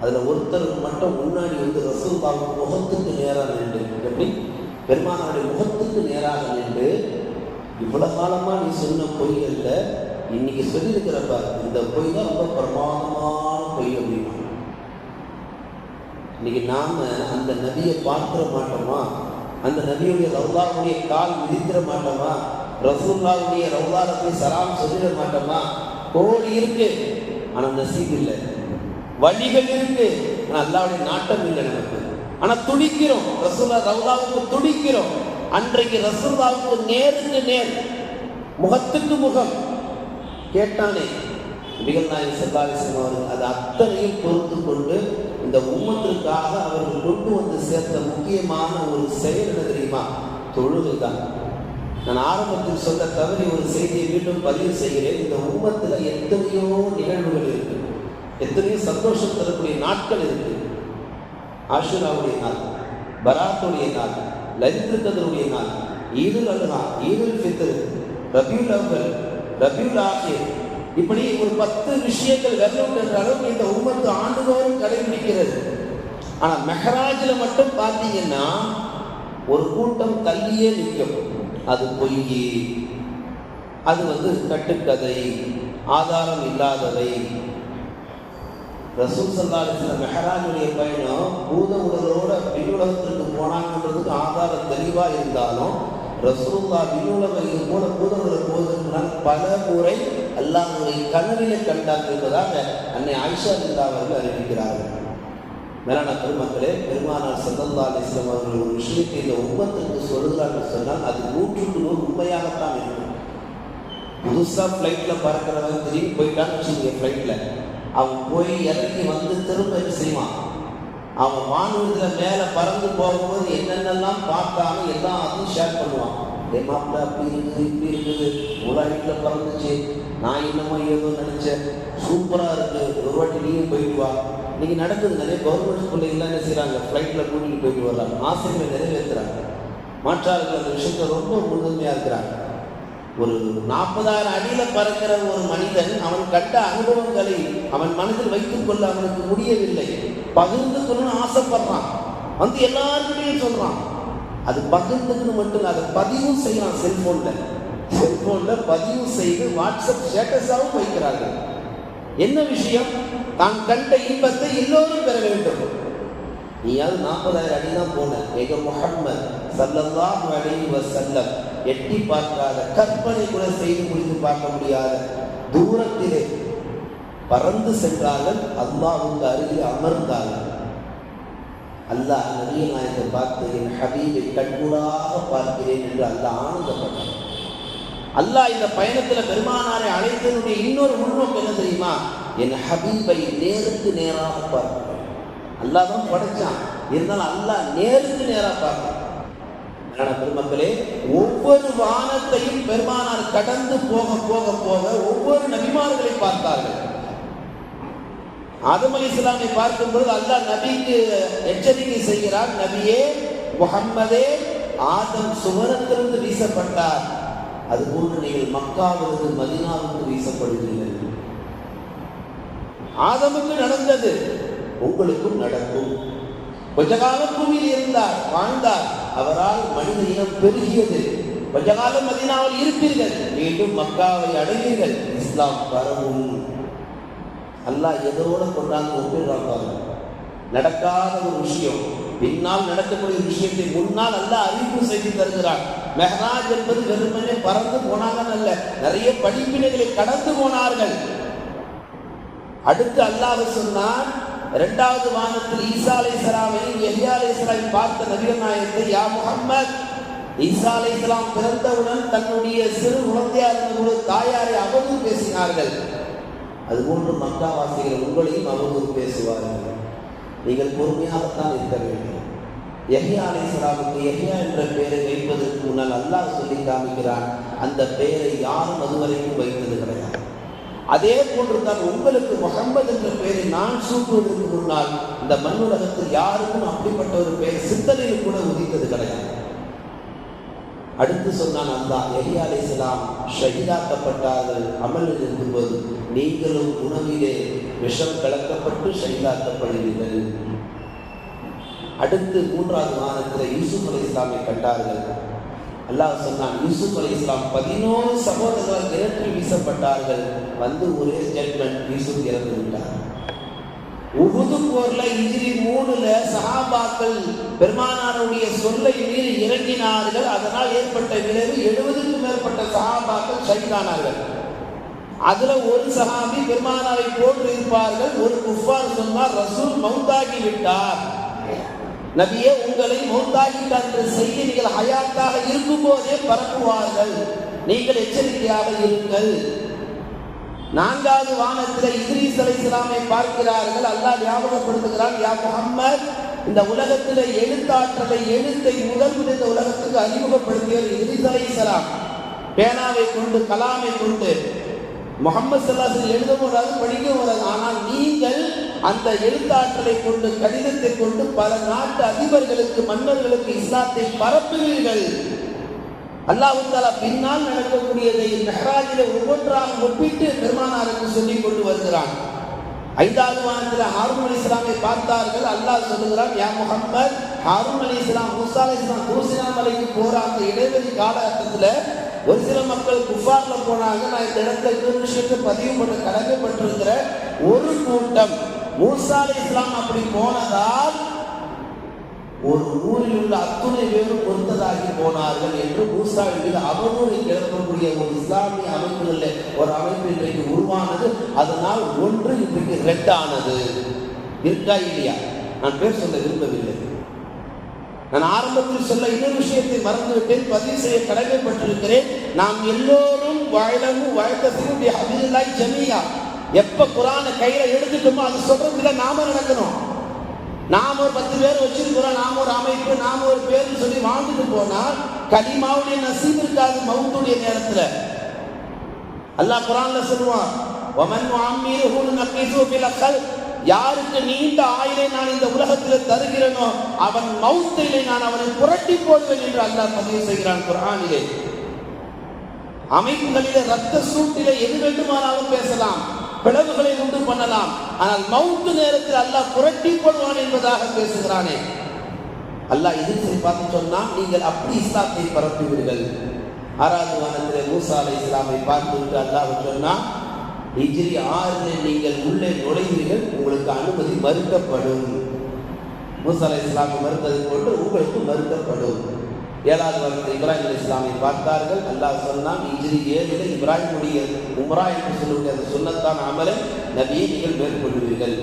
அதுல ஒருத்தர் மட்டும் முன்னாடி வந்து ரசூலுல்லாஹ் முகத்துக்கு நேராக நின்று, எப்படி பெருமானாருடைய முகத்துக்கு நேராக நின்று, இவ்வளவு காலமா நீ சொன்ன பொய் அல்ல, இன்னைக்கு சொல்லியிருக்கிறப்ப இந்த பொய் தான் ரொம்ப பிரமாதமான பொய் அப்படின்னா. இன்னைக்கு நாம அந்த நபியை பார்த்துட மாட்டோமா? அந்த நபியுடைய ரவுலாவுடைய கால் மிதித்திட மாட்டோமா? ரசூலுல்லாஹ்வுடைய ரவுலால போய் சலாம் சொல்லிட மாட்டோமா? கோடி இருக்கு, ஆனா நசீப் இல்லை. வழிகள் இருக்கு, ஆனா அல்லாஹ்வுடைய நாட்டம் இல்லை நமக்கு. ஆனா துடிக்கிறோம், ரசூலுல்லாஹ் ரவுலாவுக்கு துடிக்கிறோம். அன்றைக்கு ரசூலுல்லாஹ்வுக்கு நேருக்கு நேர், முகத்துக்கு முகம் கேட்டானே நபிகள் நாயகம் ஸல்லல்லாஹு அலைஹி வஸல்லம் அவர்கள் அது அத்தனையும் பொறுத்து கொண்டு இந்த உம்மத்திற்காக அவர்கள் கொண்டு வந்து சேர்த்த முக்கியமான ஒரு செயல் என்ன தெரியுமா? தொழுகை தான். நான் ஆரம்பத்தில் சொல்ல தவறி ஒரு செய்தியை மீண்டும் பதிவு செய்கிறேன். இந்த உம்மத்தில் எத்தனையோ நிகழ்வுகள் இருக்கு, எத்தனையோ சந்தோஷம் தரக்கூடிய நாட்கள் இருக்கு. ஆஷுராவுடைய நாள், பராத்துடைய நாள், லைலத்துல் கத்ருடைய நாள், ஈதுல் அல்ஹா, ஈதுல் ஃபித்ர், ரபியுல் அவ்வல், ரபியுல் ஆகிர், இப்படி ஒரு 10 விஷயங்கள் வெல்லும் என்ற அளவுக்கு இந்த உம்மத்து ஆண்டுதோறும் கடைபிடிக்கிறது. ஆனா மெஹராஜில் மட்டும் பார்த்தீங்கன்னா ஒரு கூட்டம் தள்ளியே நிற்கும். அது பொய், அது கட்டுக்கதை, ஆதாரம் இல்லாதவை. ரசூல் ஸல்லல்லாஹு அலைஹி வஸல்லம் மெஹராஜுடைய பயணம் பூத உடலோட விண்ணுலகத்திற்கு போனாங்கன்றதுக்கு ஆதாரம் தெளிவாக இருந்தாலும் ரசூலுல்லாஹ் விண்ணுலகம் இது போல பூத உடல் போவதற்கு பல முறை அல்லாஹ்வுடைய கனவிலே கண்டார் என்பதாக அன்னை ஆயிஷா ரலியல்லாஹு அவர்கள் அறிவிக்கிறார்கள். மேலான பெருமக்களே, பெருமானார் ஸல்லல்லாஹு அலைஹி வஸல்லம் அவர்கள் ஒரு விஷயத்தை இந்த உம்மத்திற்கு சொல்கிறார்கள் சொன்னால் அது 100க்கு 100 உண்மையாகத்தான் இருக்கும். புதுசாக ஃப்ளைட்டில் பறக்கிறவன் திரும்பி போயிட்டான்னு வச்சுக்கோங்க, ஃப்ளைட்டில் அவன் போய் இறங்கி வந்து திரும்ப என்ன செய்வான்? அவன் வானூர்தில் மேலே பறந்து போகும்போது என்னென்னலாம் பார்த்தாலும் எல்லாத்தையும் ஷேர் பண்ணுவான். என் மாப்பிள்ள அப்படி இருக்குது, இப்படி இருக்குது, உலகில் பறந்துச்சு, நான் என்னமோ ஏதோ நினச்சேன், சூப்பராக இருக்குது, ஒரு வாட்டி நீயும் போயிட்டு வா. இன்றைக்கி நடக்குது, நிறைய கவர்மெண்ட் பிள்ளைங்களாம் என்ன செய்கிறாங்க, ஃப்ளைட்டில் கூட்டிகிட்டு போயிட்டு வர்றாங்க, ஆசைகளை நிறைவேற்றுறாங்க. மாற்றார்கள் அந்த விஷயத்தில் ரொம்ப முன்னுரிமையாக இருக்கிறாங்க. ஒரு 40,000 அடியில் பறக்கிற ஒரு மனிதன் அவன் கண்ட அனுபவங்களை அவன் மனதில் வைத்துக் கொள்ள அவனுக்கு முடியவில்லை. பகிர்ந்து கொள்ளணும்னு ஆசைப்படுறான், எல்லாருக்கிட்டையும் சொல்றான். அது பகிர்ந்துன்னு மட்டும் அதை பதிவு செய்யலாம். செல்போன்ல பதிவு செய்து வாட்ஸ்அப் ஸ்டேட்டஸாகவும் வைக்கிறார்கள். என்ன விஷயம்? தான் கண்ட இன்பத்தை எல்லோரும் பெற வேண்டும். நீயாவது 40,000 அடி தான் போன, ஏக முஹம்மது ஸல்லல்லாஹு அலைஹி வஸல்லம் எட்டி பார்க்காத, கற்பனை கூட செய்து முடித்து பார்க்க முடியாத தூரத்திலே பறந்து சென்றார்கள், அல்லாஹ்வுக்கு அருகில் அமர்ந்தார்கள். அல்லாஹ் நபிய நாயகத்தை பார்த்து என் ஹபீபை கண்கூடாக பார்க்கிறேன் என்று அல்லாஹ் ஆனந்தப்பட்டார். அல்லாஹ் இந்த பயணத்தில் பெருமானாரை அழைத்ததனுடைய இன்னொரு உள்நோக்கம் என்ன தெரியுமா? என் ஹபீபை நேருக்கு நேராக பார்க்கிறேன். அல்லாஹ் தான் படைச்சான், இருந்தாலும் அல்லாஹ் நேருக்கு நேராக பார்க்கிறான். பெருமக்களே, ஒவ்வொரு வானத்தையும் பெருமானார் கடந்து போக போக போக ஒவ்வொரு நபிமார்களை பார்த்தார்கள். ஆதம் அலைஹிஸ்ஸலாமை பார்க்கும்போது அல்லாஹ் நபிக்கு எச்சரிக்கை செய்கிறார், நபியே முஹம்மதே, ஆதம் சுவனத்திலிருந்து வீசப்பட்டார், அதுபோன்று நீங்கள் மக்காவிலிருந்து மதீனாவுக்கு வீசப்படுகிறீர்கள். ஆதமுக்கு நடந்தது, உங்களுக்கும் நடக்கும். கொஞ்ச காலம் பூமியில் இருந்தார், வாழ்ந்தார், அவரால் மனித இனம் பெருகியது. கொஞ்ச காலம் மதீனாவில் இருப்பீர்கள், மீண்டும் மக்காவை அடைவீர்கள், இஸ்லாம் பரவும். அல்லாஹ் எதோட கொண்டாந்து ஒப்பிடுறாங்க. நடக்காத ஒரு விஷயம் பின்னால் நடக்கக்கூடிய விஷயத்தை முன்னால் அல்லாஹ் அறிவிப்பு செய்து தருகிறார். மெஹராஜ் என்பது வெறுமனே பறந்து போனாங்க அல்ல, நிறைய படிப்பினைகளை கடந்து போனார்கள். அடுத்து அல்லாஹ் சொன்னார், 2வது வானத்தில் ஈசா அலைஹிஸ்ஸலாமையும் யஹ்யா அலைஹிஸ்ஸலாமையும் பார்த்த நபிகள் நாயகத்தை, யா முஹம்மத், ஈசா அலைஹிஸ்ஸலாம் பிறந்தவுடன் தன்னுடைய சிறு குழந்தையாக இருந்தபோது தாயாரை அவதூறு பேசினார்கள். அதுபோன்று மக்காவாசிகள் உங்களையும் அவதூறு பேசுவார்கள். நீங்கள் பொறுமையாகத்தான் இருக்க வேண்டும். யஹ்யா அலைஹிஸ்ஸலாமுக்கு யஹ்யா என்ற பெயரை வைப்பதற்கு முன்னால் அல்லாஹ் சொல்லி காமிக்கிறான், அந்த பெயரை யாரும் அதுவரைக்கும் வைத்தது கிடையாது. அதே போன்றுதான் உங்களுக்கு முகம்மது என்ற பெயரை நான் சூட்டுவதற்கு முன்னால் இந்த மண்ணுலகத்தில் யாருக்கும் அப்படிப்பட்ட ஒரு பெயர் சிந்தனையில் கூட உதித்தது கிடையாது. அடுத்து சொன்னான் அல்லாஹ், யஹ்யா அலைஹிஸ்ஸலாம் ஷஹீதாக்கப்பட்டார்கள் அமலில் இருக்கும்போது, நீங்களும் உணவிலே விஷம் கலக்கப்பட்டு ஷஹீதாக்கப்படுவீர்கள். அடுத்து 3வது வாரத்தில் யூசுப் அலைஹிஸ்ஸலாமை கண்டார்கள். அல்லாஹ் சொன்னான், யூசுப் அலைஹிஸ்ஸலாம் 11 சகோதரர்கள் கிணற்றில் வீசப்பட்டார்கள். வந்து ஒரே ஸ்டேட்மெண்ட், யூசுப் இறந்து விட்டார். உஹுது போர்ல ஹிஜ்ரி 3ல சஹாபாக்கள் பெருமானாருடைய சொல்லை மீறி இறங்கினார்கள். அதனால் ஏற்பட்ட விளைவு 70க்கும் மேற்பட்ட சஹாபாக்கள் ஷஹீதானார்கள். அதுல ஒரு சஹாபி பெருமானாரை போன்று இருப்பார்கள். ஒரு குஃபார் சொன்னார், ரசூல் மௌத்தாகி விட்டார், நபியே உங்களை மௌத்தாகிட்டார் என்ற செய்தி நீங்கள் ஹயாத்தாக இருக்கும் போதே பரப்புவார்கள், நீங்கள் எச்சரிக்கையாக இருங்கள். 4வது வானத்தில் இத்ரீஸ் அலைஹிஸ்ஸலாமை பார்க்கிறார்கள். அல்லாஹ் ஞாபகப்படுத்துகிறான், யா முஹம்மத், இந்த உலகத்தில் எழுத்தாற்றலை எழுத்தை முதல் இந்த உலகத்துக்கு அறிமுகப்படுத்தியவர் இத்ரீஸ் அலைஹிஸ்ஸலாம். பேனாவை கொண்டு கலாமை கொண்டு முஹம்மது ஸல்லல்லாஹு அலைஹி வஸல்லம் எழுதவும் வராது படிக்கவும் வராது. ஆனால் நீங்கள் அந்த எழுத்தாற்றலை கொண்டு கடிதத்தை கொண்டு பல நாட்டு அதிபர்களுக்கு மன்னர்களுக்கு இஸ்லாத்தை பரப்புவீர்கள். அல்லாஹ் தஆலா பின்னால் நடக்கக்கூடியதை மெஹ்ராஜிலே ஒவ்வொன்றாக ஒப்பிட்டு பெருமானாருக்கு சொல்லிக் கொண்டு வருகிறான். 5வது வானத்தில் ஹாரூன் அலைஹிஸ்ஸலாமை பார்த்தார்கள். அல்லாஹ் சொல்லுகிறான், யா முஹம்மத், ஹாரூன் அலைஹிஸ்ஸலாம் மூசா அலைஹிஸ்ஸலாம் தூர் மலைக்கு போற அந்த இடைவெளி காலகட்டத்தில் ஒரு சில மக்கள் குஃபார்ல போனாங்க. நான் இந்த இடத்துல இன்னொரு விஷயத்தை பதிவு பண்ண கடமைப்பட்டிருக்கிற ஒரு கூட்டம் மூசா அலைஹிஸ்ஸலாம் அப்படி போனதால் ஒரு ஊரில் உள்ள அத்துணை பேரும் பொறுத்ததாகி போனார்கள் என்று மூசாவின் மீது அவதூறு கிளப்பக்கூடிய ஒரு இஸ்லாமிய அமைப்புகளில் ஒரு அமைப்பு இன்றைக்கு உருவானது. அதனால் ஒன்று இன்றைக்கு ரெட்டானது. இருக்கா இல்லையா? நான் பேர் சொல்ல விரும்பவில்லை. நான் ஆரம்பத்தில் சொல்ல இன்னொரு விஷயத்தை மறந்துவிட்டேன், பதிவு செய்ய கடமைப்பட்டிருக்கிறேன். நாம் எல்லோரும் வாழவும் வாழ்க்கை ஹபீலுல்லாஹி ஜமீஆ. எப்ப குர்ஆனை கையில எடுத்துட்டோமோ அது சொல்றதுல நாம நடக்கணும். நாம் ஒரு 10 பேர் வச்சிருக்கிறோம், நாம் ஒரு அமைப்பு, நாம் ஒரு பேர் சொல்லி வாழ்ந்துட்டு போனால் கலிமாவுடைய நசீப் இருக்காது மவுத்துடைய நேரத்தில். அல்லாஹ் குர்ஆன்ல சொல்லுவான், வமன் முஅம்மிருஹு நகீஸு ஃபில் அக்ல், யாருக்கு நீண்ட ஆயுளை நான் இந்த உலகத்தில் தருகிறேனோ அவன் மவுத்திலே நான் அவனை புரட்டி போடுவேன் என்று அல்லாஹ் பதிவு செய்கிறான் குர்ஆனிலே. அமைப்புகளிலே ரத்த சூட்டிலே எது வேண்டுமானாலும் பேசலாம், பிளவுகளை உண்டு பண்ணலாம், ஆனால் மவுத்து நேரத்தில் அல்லாஹ் புரட்டி போடுவான் என்பதாக பேசுகிறானே. அல்லாஹ் எதிர்த்து பார்த்து சொன்னா, நீங்கள் அப்படி இஸ்லாத்தை பரப்புவீர்கள். 6வது வானத்திலே மூசா அலைஹிஸ்ஸலாமை பார்த்துவிட்டு அல்லாஹ் சொன்னா, ஹிஜ்ரி 6 நீங்கள் உள்ளே நுழைவீர்கள், உங்களுக்கு அனுமதி மறுக்கப்படும். மூசா அலைஹிஸ்ஸலாமை மறுத்தது போன்று உங்களுக்கு மறுக்கப்படும். 7வது வாரத்தில் இப்ராஹிம் அலைஹிஸ்ஸலாமை பார்த்தார்கள். அல்லாஹ் சொன்னான், ஹிஜ்ரி 7 இப்ராஹிமுடைய உம்ரா என்று சொல்லக்கூடிய அந்த சுன்னத்தான அமலை நபியை நீங்கள் மேற்கொள்வீர்கள்.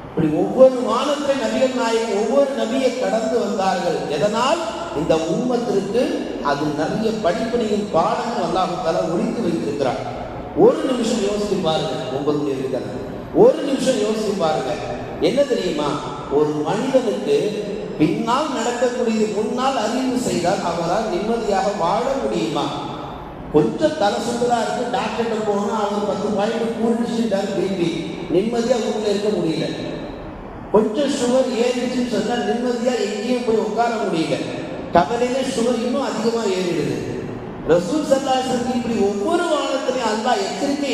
இப்படி ஒவ்வொரு வானத்தை நபிகள் நாயகம் ஒவ்வொரு நபியை கடந்து வந்தார்கள். எதனால்? இந்த உம்மத்திற்கு அது நிறைய படிப்பனையும் பாடங்கள் அல்லாஹ் தஆலா ஒழித்து வைத்திருக்கிறார். ஒரு நிமிஷம் யோசித்து பாருங்க, உங்களுடைய இருக்கிறது ஒரு நிமிஷம் யோசித்து பாருங்க. என்ன தெரியுமா? ஒரு மனிதனுக்கு பின்னால் நடக்கக்கூடியது முன்னால் அறிவு செய்தால் அவரால் நிம்மதியாக வாழ முடியுமா? கொஞ்சம் தலை சுந்தரா இருக்கு, டாக்டர்கிட்ட போனா அவர் 10 பாயிண்ட் கூடிச்சுட்டாரு, பிபி, நிம்மதியா வீட்டில் இருக்க முடியல. கொஞ்சம் சுகர் ஏறிடுச்சுன்னு சொன்னா நிம்மதியா எங்கேயும் போய் உட்கார முடியல. கவலையில சுகர் இன்னும் அதிகமா ஏறிடுது. ரசூல் ஸல்லல்லாஹு அலைஹி வஸல்லம் இப்படி ஒவ்வொரு வானத்திலையும் அல்லாஹ்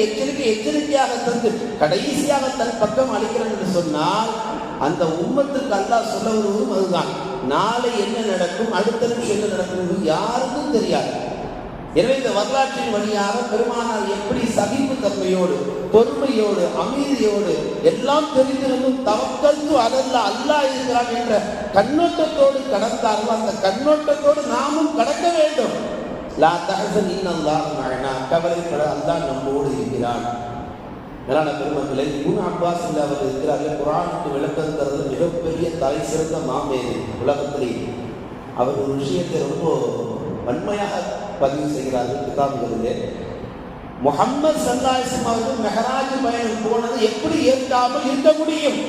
எச்சரிக்கையாக தந்து கடைசியாக தன் பக்கம் அளிக்கிறான் என்று சொன்னால், அந்த உம்மத்துக்கு அல்லாஹ் சொல்ல வருவதும் அதுதான். நாளை என்ன நடக்கும், அடுத்த நிமிஷம் என்ன நடக்கும் யாருக்கும் தெரியாது. எனவே இந்த வரலாற்றின் வழியாக பெருமானார் எப்படி சகிப்பு தன்மையோடு, பொறுமையோடு, அமைதியோடு, எல்லாம் தெரிந்திருந்தும் தவக்கல்து அதல்ல அல்லாஹ் இருக்கிறான் என்ற கண்ணோட்டத்தோடு கடந்தார்கள். அந்த கண்ணோட்டத்தோடு நாமும் கடக்க வேண்டும். லா தஹஸன் இன்னல்லாஹ் மஅனா, கவலைப்பட அல்லாஹ் நம்மோடு இருக்கிறான். மேலான பெருமக்களே, இப்னு அப்பாஸ் அவர் இருக்கிறார்கள். குர்ஆனுக்கு விளக்கம் தரது மிகப்பெரிய தலை சிறந்த மாமேதை உலகத்திலே. அவர் ஒரு விஷயத்தை ரொம்ப வன்மையாக பதிவு செய்கிறார்கள் கிதாபுகளிலே. முஹம்மது ஸல்லல்லாஹு அலைஹி வஸல்லம் அவர்கள் மெஹராஜ் பயணம் போனது எப்படி ஏற்காமல் இருக்க முடியும்?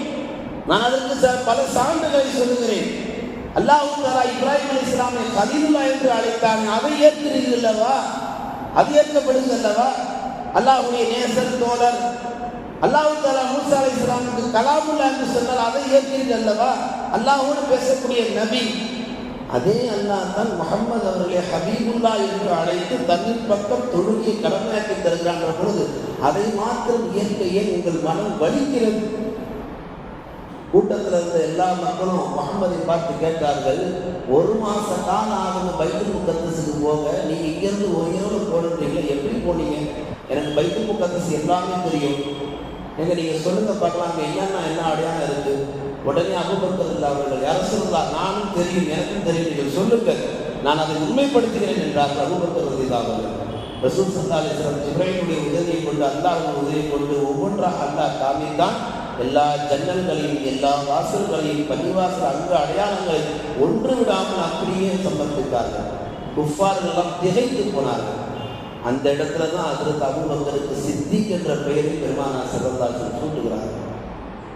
நான் அதற்கு பல சான்றுகளை சொல்லுகிறேன். அல்லாஹ் தஆலா இப்ராஹிம் அலைஹிஸ்ஸலாமை கலீலுல்லாஹ் என்று அழைத்தாங்க. அதை ஏற்கிறீர்கள் அல்லவா? அது ஏற்கப்படுகிறது அல்லவா? அல்லாஹ்வுடைய நேசர் தோழர். அல்லாஹ் தஆலா மூசா அலைஹிஸ்ஸலாமுக்கு கலாமுல்லாஹ் என்று சொன்னால் அதை ஏற்றீர்கள் அல்லவா? அல்லாஹ்வோடு பேசக்கூடிய நபி. அதே அல்லாஹ் தான் முஹம்மது அவர்களை ஹபீபுல்லா என்று அழைத்து தன்னின் பக்கம் தொழுகையை கடமையாக்கி தருகின்ற பொழுது அதை மாத்திரம் ஏற்க ஏன் உங்கள் மனம் வலிக்கிறது? கூட்டத்தில் இருந்த எல்லா மக்களும் முகம்மதை பார்த்து கேட்டார்கள், ஒரு மாச காலம் ஆகும் பைத்துல் முகத்தஸுக்கு போக, நீங்க இங்கிருந்து ஒரு இரவு போடுறீங்களா, எப்படி போனீங்க? எனக்கு பைத்துல் முகத்தஸ் எல்லாமே தெரியும், எங்க நீங்க சொல்லுங்க பார்க்கலாம், அங்கே என்ன அடையாளம் இருக்கு? உடனே அபூபக்கர் அவர்கள், யா ரசூலல்லாஹ், நானும் தெரியும், எனக்கும் தெரியும், நீங்கள் சொல்லுங்க, நான் அதை உண்மைப்படுத்துகிறேன் என்றார்கள் அபூபக்கர் ரலியல்லாஹு அவர்கள். ரசூல் ஸல்லல்லாஹு அலைஹி வஸல்லம் ஜிப்ரீலுடைய உதவியை கொண்டு, அல்லாஹ்வுடைய உதவியை கொண்டு ஒவ்வொன்றாக அல்லாஹ் காமித்தான். எல்லா ஜன்னல்களையும் எல்லா வாசல்களையும் பள்ளிவாசல் அங்கு அடையாளங்களை ஒன்று விடாமல் அப்படியே சமர்ப்பித்தார்கள். குஃபார்கள் எல்லாம் திகைத்து போனார்கள். அந்த இடத்துல தான் ஹஜ்ரத் அபூபக்கருக்கு சித்திக் என்ற பெயரில் பெருமானார் ஸல்லல்லாஹு அலைஹி வஸல்லம் சூட்டுகிறார்கள்.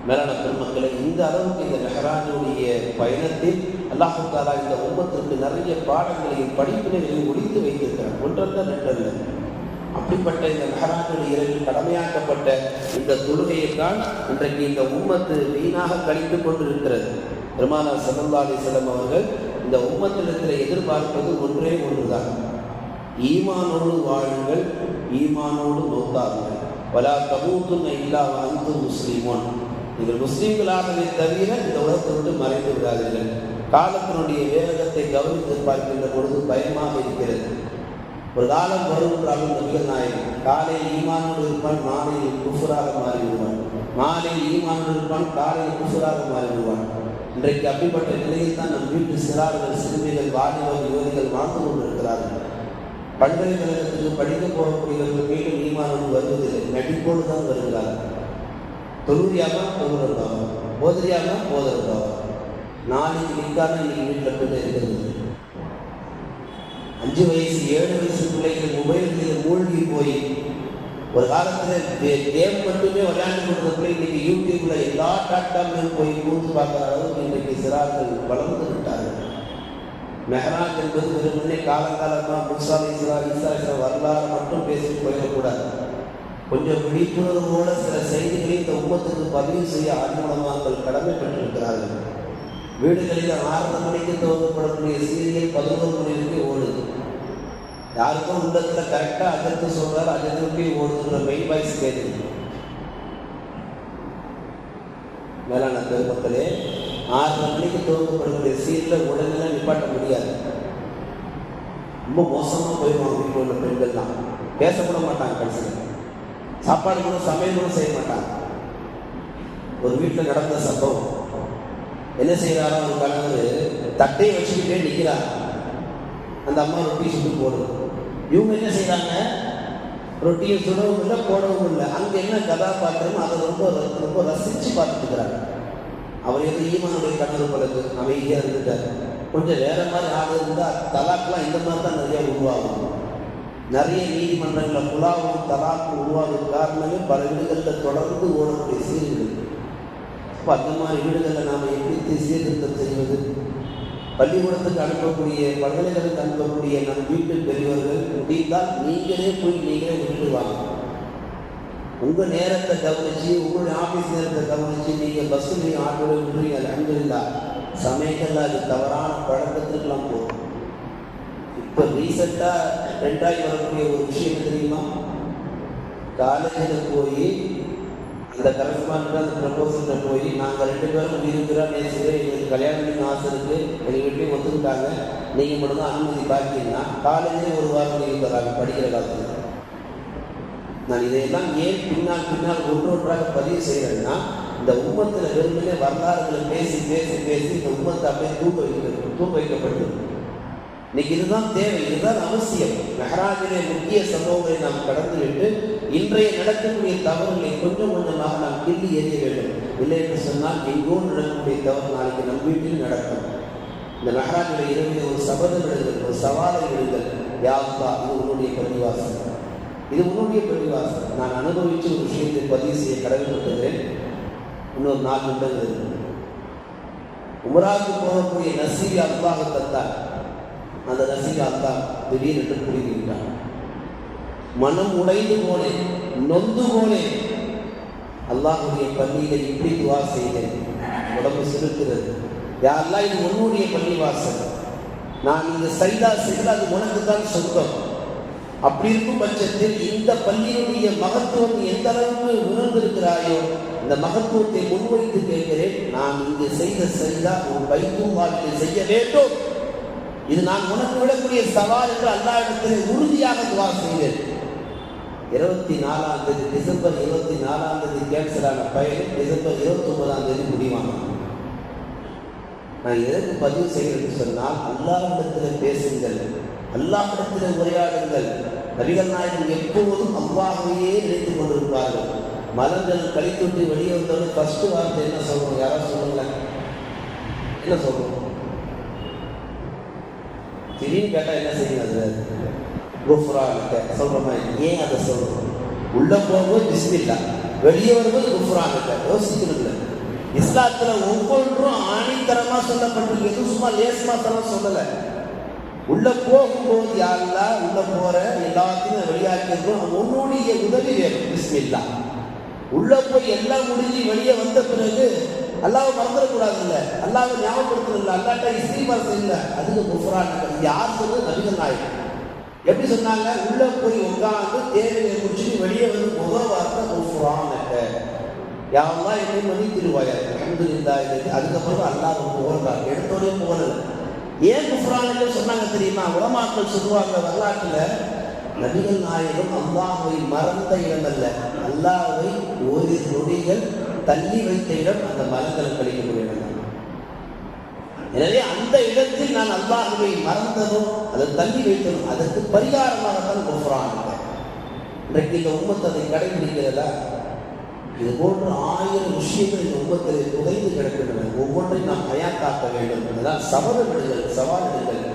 மேலான பெருமக்களை, இந்த அளவுக்கு இந்த மெஹராஜுடைய பயணத்தில் அல்லாஹ் தஆலா இந்த உம்மத்திற்கு நிறைய பாடங்களையும் படிப்பினைகளையும் ஒழித்து வைத்திருக்கிறார். ஒன்றல்ல ரெண்டல்ல. அப்படிப்பட்ட இந்த மெஹராஜுடைய இரவில் கடமையாக்கப்பட்ட இந்த தொழுகையில் தான் இன்றைக்கு இந்த உம்மத்து வீணாக கழித்து கொண்டிருக்கிறது. பெருமானார் ஸல்லல்லாஹு அலைஹி வஸல்லம் அவர்கள் இந்த உம்மத்திடத்தில் எதிர்பார்ப்பது ஒன்றே ஒன்றுதான், ஈமானோடு வாழுங்கள், ஈமானோடு மௌத்தாகுங்கள். வலா தமூதுன்ன இல்லா வ அன்தும் முஸ்லிமூன். நீங்கள் முஸ்லீம்களாகவே தவிர இந்த உலகத்தை விட்டு மறைந்து விடாதீர்கள். காலத்தினுடைய வேகத்தை கவனித்து பார்க்கின்ற பொழுது பயமாக இருக்கிறது. ஒரு காலம் வரும் என்றாலும் நபிகள் நாயகம் காலையில் ஈமானோடு இருப்பான், மாலையில் குஃபராக மாறிவிடுவான், மாலையில் ஈமானோடு இருப்பான், காலையில் குஃபராக மாறிவிடுவான். இன்றைக்கு அப்படிப்பட்ட நிலையில் தான் நம் வீட்டு சிறார்கள், சிறுமிகள், வாலிபர், யுவதிகள் வாழ்ந்து கொண்டிருக்கிறார்கள். பல்கலைக்கழகத்துக்கு படிக்க போகக்கூடியவர்கள் மீண்டும் ஈமானோடு வருவதில்லை, நடிப்போடு தான் வருகிறார்கள். தொழுறியாக தொழுறதாக, போதறியாக போதறதாக. நாளைக்கு நிற்காம இன்னைக்கு வீட்டில் போட்டு இருக்கிறது. 5 வயசு 7 வயசு பிள்ளைகள் மொபைல்களில் மூழ்கி போய் ஒரு காலத்தில் கேம் மட்டுமே விளையாண்டு கொண்ட பிள்ளை இன்னைக்கு யூடியூப்ல எல்லா டாட்டாமையும் போய் கூந்து பார்க்குற அளவுக்கு இன்றைக்கு சிறார்கள் வளர்ந்து விட்டார்கள். மெஹராஜ் என்பது வெறுமனே காலங்காலமாக மூசா அலைஹிஸ்ஸலாம், ஈசா அலைஹிஸ்ஸலாம் வரலாறு மட்டும் பேசி போயிடக்கூடாது. கொஞ்சம் விழிப்புணர்வோட சில செய்திகளை இந்த உம்மத்துக்கு பதிவு செய்ய ஆர்வலமாக்கள் கடமைப்பட்டிருக்கிறார்கள். வீடுகளில் 6 மணிக்கு துவங்கப்படக்கூடிய சீரியல் 11 மணிக்கு ஓடுது. யாருக்கும் உள்ளத்தில் கரெக்டாக அஜத்து சொல்றாரு, அஜத்துக்கு ஓடுதுன்ற மெயின் வாய்ஸ் கேட்குது. மேலான பெருமக்களே, 6 மணிக்கு துவங்கப்படக்கூடிய சீரியலை உடனே நிப்பாட்ட முடியாது. ரொம்ப மோசமாக போயிடுவாங்க. வீட்டில் உள்ள பெண்கள்லாம் பேசப்பட மாட்டாங்க. கடைசியில் சாப்பாடு கூட சமையல் கூட செய்ய மாட்டாங்க. ஒரு வீட்டில் நடந்த சம்பவம், என்ன செய்யறாரோ ஒரு கணவர் தட்டையை வச்சுக்கிட்டே நிற்கிறார். அந்த அம்மா ரொட்டி சுட்டு போடுது. இவங்க என்ன செய்யறாங்க, ரொட்டியை சுடவும் இல்லை, போடவும் இல்லை. அங்கே என்ன கதாபாத்திரமோ அதை ரொம்ப ரசித்து பார்த்துட்டு இருக்கிறாங்க. அவர் எது ஈமானுடைய கணவர் பழகு அமைதியாக இருந்துட்டார். கொஞ்சம் வேற மாதிரி ஆள் இருந்தால் தலாக்லாம் இந்த மாதிரி தான் நிறைய உருவாகும். நிறைய நீதிமன்றங்களில் புலாவும் தலாக்கும் உருவாகும் காரணமே பல வீடுகளில் தொடர்ந்து ஓடக்கூடிய சீர்கள். இப்போ அந்த மாதிரி வீடுகளில் நாம் எப்படி சீர்திருத்தம் செய்வது? பள்ளிக்கூடத்துக்கு அனுப்பக்கூடிய, பல்கலைக்கழகத்துக்கு அனுப்பக்கூடிய நம் வீட்டு பெரியவர்கள் முடிந்தால் நீங்களே போய் நீங்களே விட்டுடுவாங்க. உங்கள் நேரத்தை கவனித்து, உங்களுடைய ஆஃபீஸ் நேரத்தை கவனித்து நீங்கள் பஸ்ஸுலையும் ஆட்டோட விடுறீங்க. அல்ஹம்துலில்லாஹ். சமயத்தில் அது தவறான பழக்கத்துக்கெல்லாம் போகும். இப்போ ரீசெண்டாக ட்ரெண்டாகி வரக்கூடிய ஒரு விஷயம் தெரியுமா? காலேஜில் போய் அந்த கரஸ்பாண்ட் அந்த ப்ரப்போசல்கிட்ட போய், நாங்கள் 2 பேரும் இருக்கிறோம், நேசிக்கிறேன், எங்களுக்கு கல்யாணம் பண்ணி ஆசை இருக்குது, எங்கள் வீட்லேயும் ஒத்துக்கிட்டாங்க, நீங்கள் மட்டும்தான் அனுமதி பார்த்தீங்கன்னா காலேஜே ஒரு வாரம் நீங்கள் தராங்க படிக்கிற காலத்தில். நான் இதையெல்லாம் ஏன் பின்னால் ஒன்றொன்றாக பதிவு செய்கிறேன்னா, இந்த உம்மத்தில் வெறுமனே வரலாறுகளை பேசி பேசி பேசி இந்த உம்மத்தை அப்படியே தூக்க வைக்கப்பட்டு இன்னைக்கு இதுதான் தேவை, இதுதான் அவசியம். மெஹராஜிலே முக்கிய சம்பவங்களை நாம் கடந்துவிட்டு இன்றைய நடக்கக்கூடிய தவறுகளை கொஞ்சம் கொஞ்சமாக நாம் கிள்ளி எறிய வேண்டும். இல்லை என்று சொன்னால் எங்கோ நடக்கக்கூடிய தவறு நாளைக்கு நம் வீட்டில் நடக்கும். இந்த மெஹராஜுடைய இரவில் ஒரு சபதம் எழுதுங்கள், ஒரு சவாலை எழுதுங்கள். யா அல்லாஹ், இது உன்னுடைய பள்ளிவாசல், இது உன்னுடைய பள்ளிவாசல். நான் அனுபவித்து ஒரு விஷயத்தை பதிவு செய்ய கடமைப்பட்டுகிறேன். இன்னொரு 4 நிமிடங்கள் இருக்கு. உமராவுக்கு போகக்கூடிய நசீபை அல்லாஹ் தந்தார். அந்த நசீபை அல்லாஹ் திடீரென்று குடிக்கின்றான். மனம் உடைந்து போனேன், நொந்து போனேன். அல்லாஹ்வுடைய பள்ளியில இப்படி துவா செய்தேன், உடம்பு சிலுக்கிறது. யா அல்லாஹ், இது உன்னுடைய பள்ளிவாசல், நான் இங்க சைதா செய்து அது உனக்கு தான் சொந்தம். அப்படி இருக்கும் பட்சத்தில் இந்த பள்ளியுடைய மகத்துவம் எந்த அளவுக்கு உணர்ந்திருக்கிறாயோ இந்த மகத்துவத்தை முன்வைத்து கேட்கிறேன். நான் இங்கு செய்த சைதா உன் பைத்துல்லாஹ்வில் செய்ய வேண்டும். இது நான் உனக்கு விடக்கூடிய சவால் என்று அல்லாஹ்விடத்தில் உறுதியாக துவா செய்தேன். 24ஆம் தேதி டிசம்பர் 24ஆம் தேதி கேன்சல் ஆன பையன் டிசம்பர் 29ஆம் தேதி முடிவானான். நான் எதற்கு பதிவு செய்கிறேன்னு சொன்னால், அல்லாஹ்விடத்தில் பேசுங்கள், அல்லாஹ்விடத்தில் உரையாடுங்கள். நபிகள் நாயகம் எப்போதும் அல்லாஹ்வையே நினைத்துக் கொண்டிருப்பார்கள். மலர்கள் கழித்துட்டு வெளியே வந்தவங்க ஃபர்ஸ்ட் வார்த்தை என்ன சொல்றோம்? யாராவது சொல்லுங்களேன், என்ன சொல்றோம்? திடீர்னு கேட்டால் என்ன செய்யுங்க? அது குஃப்ரானுக்கு சொல்கிறோமா? ஏன் அதை சொல்கிறோம்? உள்ளே போகும்போது பிஸ்மில்லா, வெளியே வரும்போது குஃப்ரானுக்கு. யோசிக்கணுங்கள, இஸ்லாத்தில் ஒவ்வொன்றும் ஆணித்தரமாக சொல்லப்பட்டிருக்கு, எதுவும் சும்மா லேசமாத்தரம் சொல்லலை. உள்ளே போகும்போது யாரெல்லாம் உள்ளே போகிற எல்லாத்தையும் வெளியாக்கிருக்கோம், உன்னுடைய உதவி வேணும். பிஸ்மில்லா. உள்ளே போய் எல்லாம் முடிஞ்சு வெளியே வந்த பிறகு அல்லாவை மறந்துடக்கூடாது. இல்லை, அல்லாவை ஞாபகப்படுத்தணும். இல்லை, அல்லாட்ட இஸ்திக்பார் செய்யல, அதுக்கு குஃப்ரானுக்கு. இது யார் சொல்றது? நபிகள் நாயகம். எப்படி சொன்னாங்க? உள்ளே போய் உட்காந்து தேவையை முடிச்சுட்டு வெளியே வந்து முதல் வார்த்தை குஃப்ரானுக்கு, யாரெல்லாம் என்னை மன்னித்திருவாயா, அல்ஹம்துலில்லாஹ். அதுக்கப்புறம் அல்லாஹ் புகழ்றாங்க, எடுத்தோடய புகழல. ஏன் குஃப்ரானுக்கு சொன்னாங்க தெரியுமா? உலமாக்கள் சொல்லுவாங்க, வரலாற்றில் நபிகள் நாயகம் அல்லாஹ்வை மறந்த இடம் அல்ல, அல்லாஹ்வை ஒரு நொடிகள் தள்ளி வைத்த இடம் அந்த மரங்களை கழிக்கக்கூடிய இடம். எனவே அந்த இடத்தில் நான் அல்லாஹ்வை மறந்ததும் அதை தள்ளி வைத்ததும் அதற்கு பரிகாரமாகத்தான் குஃப்ரானுக்கு. இன்றைக்கு இந்த உம்மத்தை அதை கடைபிடிக்கிறதா? இது போன்ற 1000 விஷயங்கள் இந்த உம்மத்தில் புதைந்து கிடக்கின்றன. ஒவ்வொன்றையும் நாம் ஹயாத்தாக்க வேண்டும். அதனால் சவால்கள்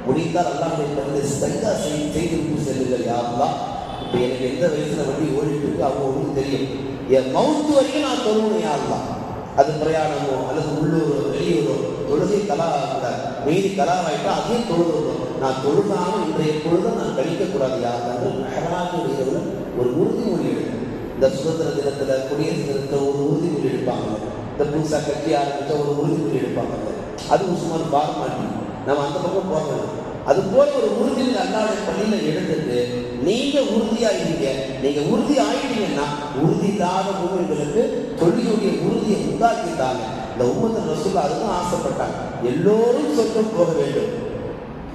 முடிந்தால் அல்லாஹ்வுடைய பள்ளியில் சஜ்தா செய்து செல்லுங்கள். யா அல்லாஹ், இப்போ எனக்கு எந்த வயசுல வண்டி ஓடிட்டு இருக்கு அவங்க ஒன்றும் தெரியும், என் மவுத்து வரைக்கும் நான் தொழுவணும். யா அல்லாஹ், அது பிரயாணமோ அல்லது உள்ளூரோ வெளியூரோ தொழுகை கலாவாக்கூடாது. மீறி கலாவாயிட்டா அதையும் தொழுவணும். நான் தொழுகாமல் இன்றைய பொழுதை நான் கழிக்கக்கூடாது. யார் என்று மெஹராஜுடைய ஒரு உறுதிமொழி எடுக்கும். இந்த சுதந்திர தினத்தில், குடியரசு தினத்தில் ஒரு உறுதிமொழி எடுப்பாங்க. இந்த புதுசாக கட்சி ஆரம்பித்த ஒரு உறுதிமொழி எடுப்பாங்க. அது சுமார் ஃபார்மாலிட்டி, நம்ம அந்த பக்கம் போகணும். அது போல ஒரு உறுதியில் அல்லாஹ்வுடைய பள்ளியில் எடுத்துட்டு நீங்கள் உறுதியாகிட்டீங்க. நீங்கள் உறுதி ஆகிட்டீங்கன்னா உறுதி இல்லாத மூமின்களுக்கு தொழிலுடைய உறுதியை உண்டாக்கிட்டாங்க. இந்த உம்மத்து ரசூல் அதுதான் ஆசைப்பட்டாங்க, எல்லோரும் சொர்க்கம் போக வேண்டும்.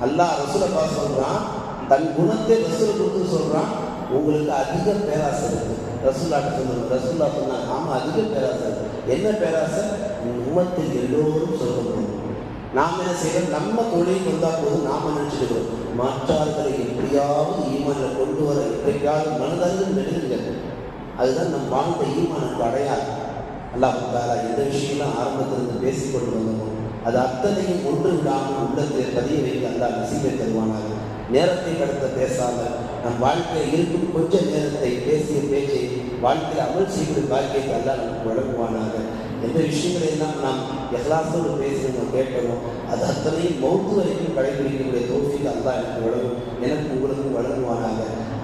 அல்லாஹ் ரசூலை சொல்கிறான், தன் குணத்தை ரசூலை கொடுத்து சொல்கிறான், உங்களுக்கு அதிக பேராசை இருக்குது. ரசூல்லாட்ட சொல்லணும். ரசூல்லா சொன்னாங்க, ஆமாம் அதிக பேராசை இருக்குது. என்ன பேராசை? உம்மத்தில் எல்லோரும் சொர்க்கம் போகணும். நாம் என்ன செய்யறோம்? நம்ம தொழில் வந்தால் போதும் நாம் நினைச்சுக்கிறோம், மாற்றார்களை எப்படியாவது ஈமானில் கொண்டு வர எப்படியாவது மனதறிந்து நெடுங்கள். அதுதான் நம் வாழ்ந்த ஈமானுக்கு அடையாளம். அல்லாஹ் தஆலா எந்த விஷயம்லாம் ஆரம்பத்திலிருந்து பேசிக்கொண்டு வந்தோமோ அது அத்தனையும் ஒன்று விடாமல் உள்ளத்தை பதிய வைத்து அல்லாஹ் நசீபை தருவானாக. நேரத்தை கடத்த பேசாமல் நம் வாழ்க்கையில் இருக்கும் கொஞ்ச நேரத்தை பேசிய பேச்சை வாழ்க்கையில் அமல் செய்வது பாக்கியத்தை அல்லாஹ் நமக்கு வழங்குவானாக. எந்த விஷயங்களை எல்லாம் நாம் இஹ்லாஸோடு பேசணும் கேட்கணும், அது அத்தனையும் மௌத்து வரைக்கும் கடைபிடிக்கக்கூடிய தௌஃபீக் அல்லாஹ் எனக்கு வழங்கும், எனக்கு உங்களுக்கும் வழங்குவானாக.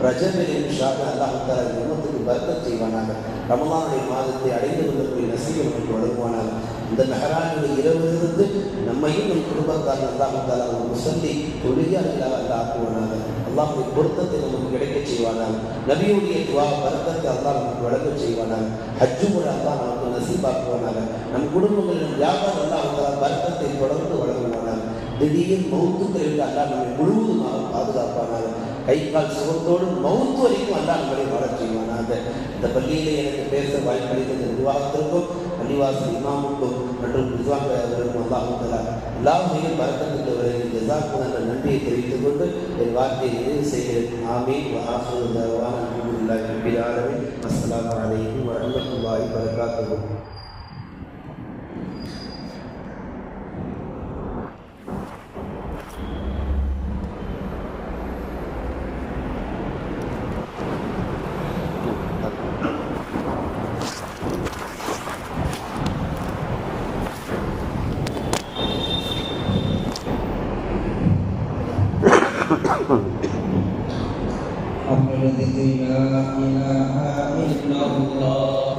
ரஜபில் இன்ஷாஅல்லாஹ் அல்லாஹ் தஆலா உம்மத்துக்கு பரக்கத் செய்வானாக. ரமலானுடைய மாதத்தை அடைந்து கொள்ளக்கூடிய நசீபை நமக்கு வழங்குவானாக. இந்த மெஹராஜுடைய இரவிலிருந்து நம்மையும் நம் குடும்பத்தால் அல்லாஹ் தஆலா ஒரு முஸல்லி தொழுகையாளர்களாக அல்லாஹ் ஆக்குவானாக. அல்லாஹ்வுடைய பொருத்தத்தை நமக்கு கிடைக்கச் செய்வானாக. நபியுடைய துவா பரக்கத்தை அல்லாஹ் நமக்கு வழங்கச் செய்வானாக. ஹஜ்ஜு கூட அல்லாஹ் நமக்கு நசீபாக்குவானாக. நம் குடும்பங்களின் வியாபாரம் அல்லாஹ் தஆலா பரக்கத்தை தொடர்ந்து வழங்குவானாக. திடீர் மௌத்துக்களில் அல்லாஹ் நம்மை முழுவதுமாக பாதுகாப்பானாக. கை கால் சுகத்தோடு மௌத்து வரைக்கும் அல்லாஹ் நம்மளை வாழச் செய்வானாக. இந்த பள்ளியிலே எனக்கு பேச வாய்ப்பளித்த நிர்வாகத்திற்கும் பள்ளிவாசல் இமாமுக்கும் மற்றும் நிர்வாகத்திற்கும் அல்லாஹ் தஆலா எல்லாவற்றையும் பரக்கத்துக்கு வரைக்கும் ஜஸாக்கும் என்ற நன்றியை தெரிவித்துக் கொண்டு என் வார்த்தையை நிறைவு செய்கிறேன். ஆமீன். வ ஆகிரு தஅவானா அல்ஹம்துலில்லாஹி ரப்பில் ஆலமீன். அஸ்ஸலாமு அலைக்கும் வ ரஹ்மத்துல்லாஹி வ பரகாத்துஹு. أفضل الذكر لا إله إلا الله